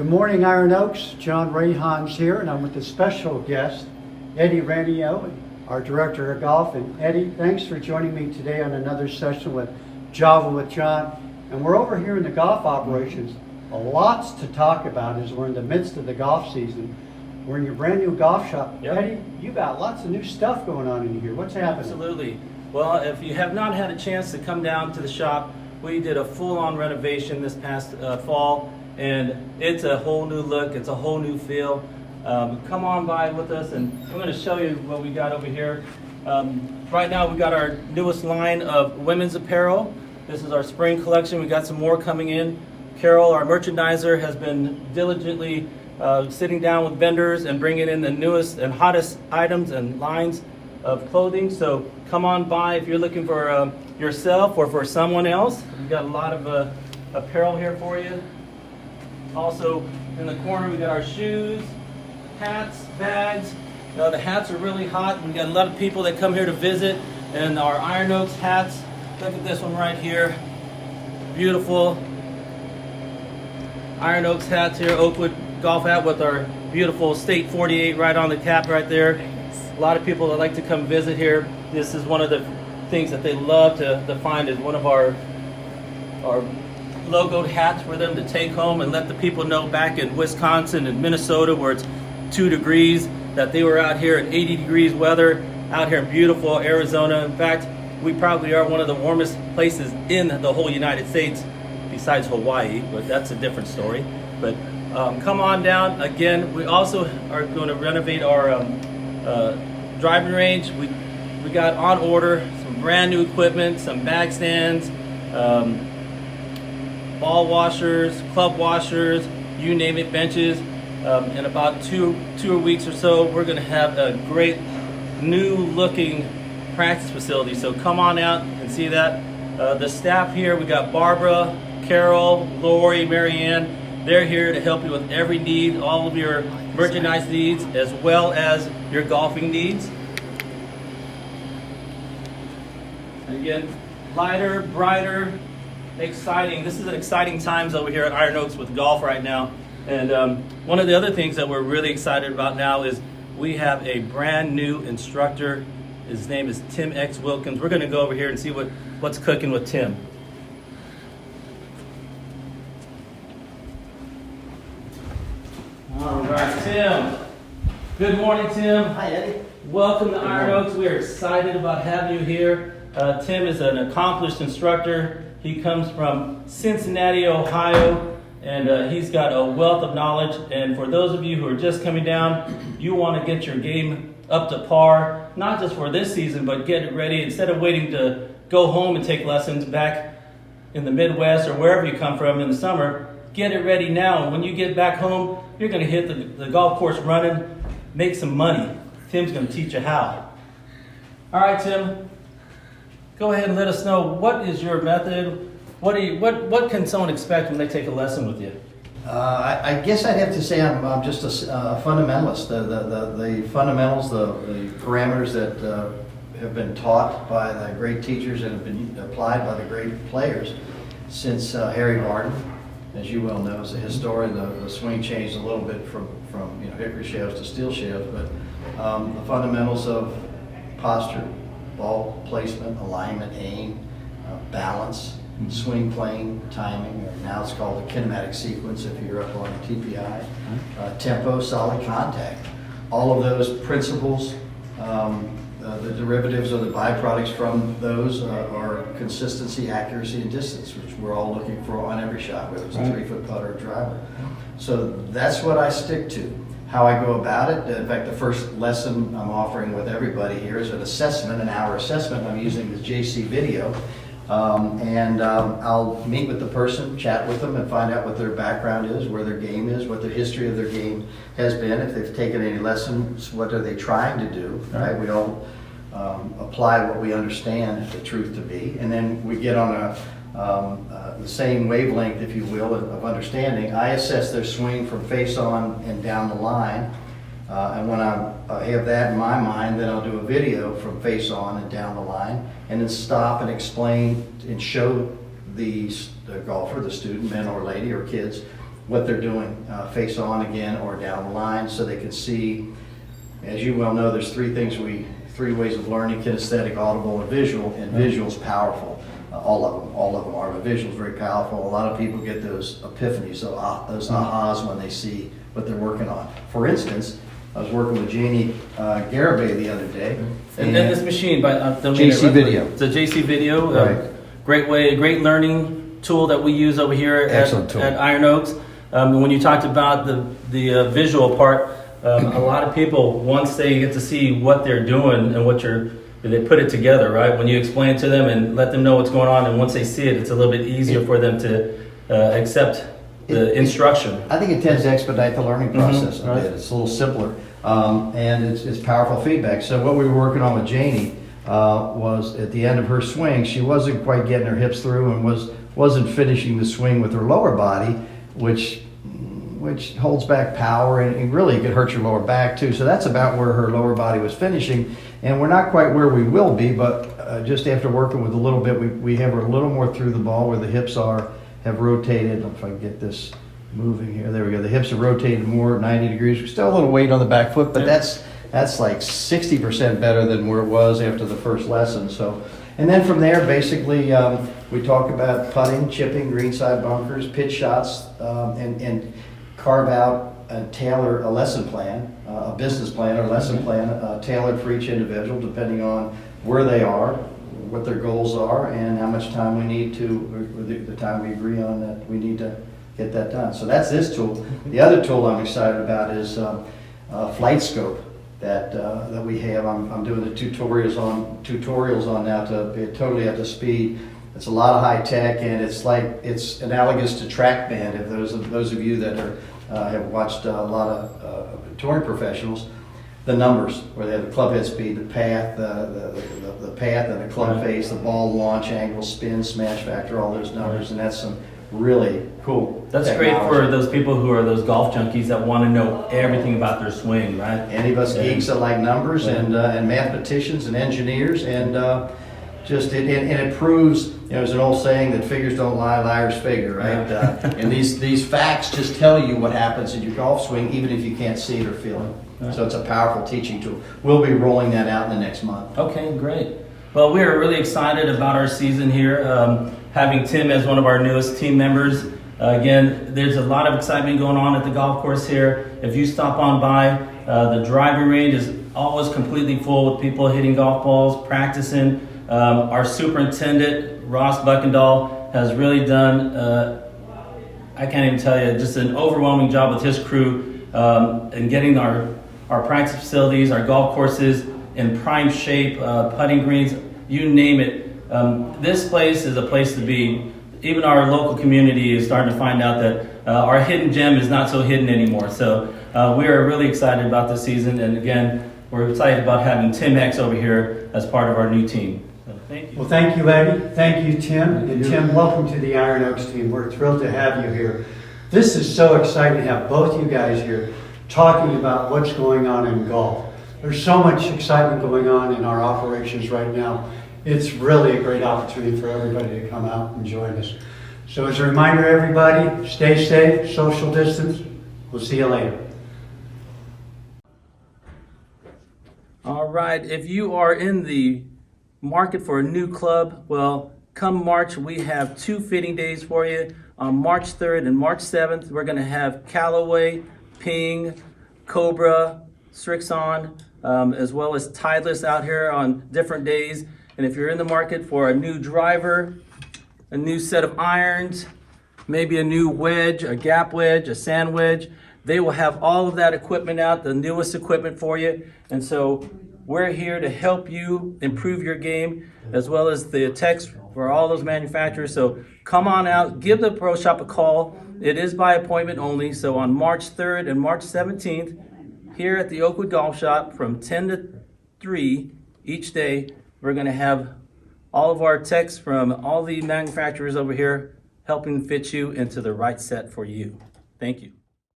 Good morning, Iron Oaks. John Rayhan's here, and I'm with a special guest, Eddy Renio, our Director of Golf. And Eddy, thanks for joining me today on another session with Java with John. And we're over here in the golf operations. Lots to talk about as we're in the midst of the golf season. We're in your brand new golf shop. Yep. Eddy, you got lots of new stuff going on in here. What's happening? Absolutely. Well, if you have not had a chance to come down to the shop, we did a full-on renovation this past fall, and it's a whole new look. It's a whole new feel. Come on by with us, and I'm going to show you what we got over here. Right now, we got our newest line of women's apparel. This is our spring collection. We got some more coming in. Carol, our merchandiser, has been diligently sitting down with vendors and bringing in the newest and hottest items and lines of clothing. So come on by if you're looking for yourself or for someone else. We've got a lot of apparel here for you. Also in the corner we got our shoes, hats, bags. The hats are really hot. We got a lot of people that come here to visit, and our Iron Oaks hats. Look at this one right here. Beautiful Iron Oaks hats here, Oakwood Golf hat with our beautiful State 48 right on the cap right there. A lot of people that like to come visit here. This is one of the things that they love to find is one of our logoed hats for them to take home and let the people know back in Wisconsin and Minnesota where it's 2 degrees that they were out here at 80 degrees weather out here in beautiful Arizona. In fact, we probably are one of the warmest places in the whole United States besides Hawaii, but that's a different story. But come on down. Again, we also are going to renovate our driving range. We got on order some brand new equipment, some bag stands, ball washers, club washers, you name it, benches. In about two weeks or so, we're going to have a great new looking practice facility. So come on out and see that. The staff here, we got Barbara, Carol, Lori, Marianne. They're here to help you with every need, all of your merchandise needs, as well as your golfing needs. And again, lighter, brighter, exciting. This is an exciting times over here at Iron Oaks with golf right now. And one of the other things that we're really excited about now is we have a brand new instructor. His name is Tim X. Wilkins. We're going to go over here and see what's cooking with Tim. All right, Tim. Good morning, Tim. Hi, Eddy. Welcome to Iron Oaks. We are excited about having you here. Tim is an accomplished instructor. He comes from Cincinnati, Ohio, and he's got a wealth of knowledge. And for those of you who are just coming down, you want to get your game up to par, not just for this season, but get it ready. Instead of waiting to go home and take lessons back in the Midwest or wherever you come from in the summer, get it ready now. And when you get back home, you're going to hit the golf course running, make some money. Tim's going to teach you how. All right, Tim, go ahead and let us know, what is your method? What can someone expect when they take a lesson with you? I guess I'd have to say I'm just a fundamentalist. The fundamentals, the parameters that have been taught by the great teachers and have been applied by the great players since Harry Barton, as you well know, as a historian. The swing changed a little bit from hickory shafts to steel shafts, but the fundamentals of posture, ball placement, alignment, aim, balance, swing plane, timing, or now it's called a kinematic sequence if you're up on TPI, tempo, solid contact. All of those principles, the derivatives or the byproducts from those are consistency, accuracy, and distance, which we're all looking for on every shot, whether it's a 3-foot putter or driver. So that's what I stick to. How I go about it, in fact, the first lesson I'm offering with everybody here is an assessment, an hour assessment. I'm using the JC video. I'll meet with the person, chat with them, and find out what their background is, where their game is, what the history of their game has been, if they've taken any lessons, what are they trying to do, right? We all apply what we understand the truth to be, and then we get on the same wavelength, if you will, of understanding. I assess their swing from face on and down the line. And when I have that in my mind, then I'll do a video from face on and down the line, and then stop and explain and show the golfer, the student, man or lady or kids, what they're doing face on again or down the line, so they can see. As you well know, there's three ways of learning: kinesthetic, audible, and visual. And visual's powerful. All of them are, but visual's very powerful. A lot of people get those epiphanies, those ahas when they see what they're working on. For instance, I was working with Janie Garibay the other day. And then this machine, JC Video. It's a JC Video. Right. Great learning tool that we use over here at Iron Oaks. When you talked about the visual part, a lot of people, once they get to see what they're doing and they put it together, right? When you explain to them and let them know what's going on, and once they see it, it's a little bit easier for them to accept the instruction. I think it tends to expedite the learning process a right. bit. It's a little simpler, and it's powerful feedback. So what we were working on with Janie was at the end of her swing, she wasn't quite getting her hips through and wasn't finishing the swing with her lower body, which holds back power and really could hurt your lower back too. So that's about where her lower body was finishing, and we're not quite where we will be, but just after working with a little bit, we have her a little more through the ball where the hips have rotated. I don't know if I can get this moving here. There we go. The hips have rotated more, 90 degrees. Still a little weight on the back foot, but that's like 60% better than where it was after the first lesson. So, and then from there, basically, we talk about putting, chipping, greenside bunkers, pitch shots, and carve out and tailor a lesson plan, a business plan or lesson plan, tailored for each individual, depending on where they are, what their goals are, and how much time we need to, or the time we agree on that we need to get that done. So that's this tool. The other tool I'm excited about is Flight Scope that we have. I'm doing the tutorials on now to be totally up to speed. It's a lot of high tech, and it's analogous to TrackMan. If those of you that have watched a lot of touring professionals, the numbers where they have the club head speed, the path, the path and the club face, the ball launch angle, spin, smash factor, all those numbers, and that's some really cool. That's technology. great for those people who are those golf junkies that want to know everything about their swing, right? Any of us geeks that like numbers and mathematicians and engineers, and it proves. There's an old saying that figures don't lie, liars figure, right? And these facts just tell you what happens in your golf swing, even if you can't see it or feel it. Right. So it's a powerful teaching tool. We'll be rolling that out in the next month. Okay, great. Well, we are really excited about our season here, having Tim as one of our newest team members. Again, there's a lot of excitement going on at the golf course here. If you stop on by, the driving range is always completely full with people hitting golf balls, practicing. Our superintendent, Ross Buckendahl, has really done, I can't even tell you, just an overwhelming job with his crew in getting our practice facilities, our golf courses in prime shape, putting greens, you name it. This place is a place to be. Even our local community is starting to find out that our hidden gem is not so hidden anymore. So we are really excited about this season. And again, we're excited about having Tim X over here as part of our new team. So thank you. Well, thank you, Eddie. Thank you, Tim. And Tim, welcome to the Iron Oaks team. We're thrilled to have you here. This is so exciting to have both you guys here talking about what's going on in golf. There's so much excitement going on in our operations right now. It's really a great opportunity for everybody to come out and join us. So as a reminder, everybody, stay safe, social distance. We'll see you later. All right, if you are in the market for a new club, well, come March, we have 2 fitting days for you. On March 3rd and March 7th, we're going to have Callaway, Ping, Cobra, Strixon, as well as Titleist out here on different days. And if you're in the market for a new driver, a new set of irons, maybe a new wedge, a gap wedge, a sand wedge, they will have all of that equipment out, the newest equipment for you. And so we're here to help you improve your game, as well as the techs for all those manufacturers. So come on out, give the Pro Shop a call. It is by appointment only. So on March 3rd and March 17th, here at the Oakwood Golf Shop from 10 to 3 each day, we're going to have all of our techs from all the manufacturers over here helping fit you into the right set for you. Thank you.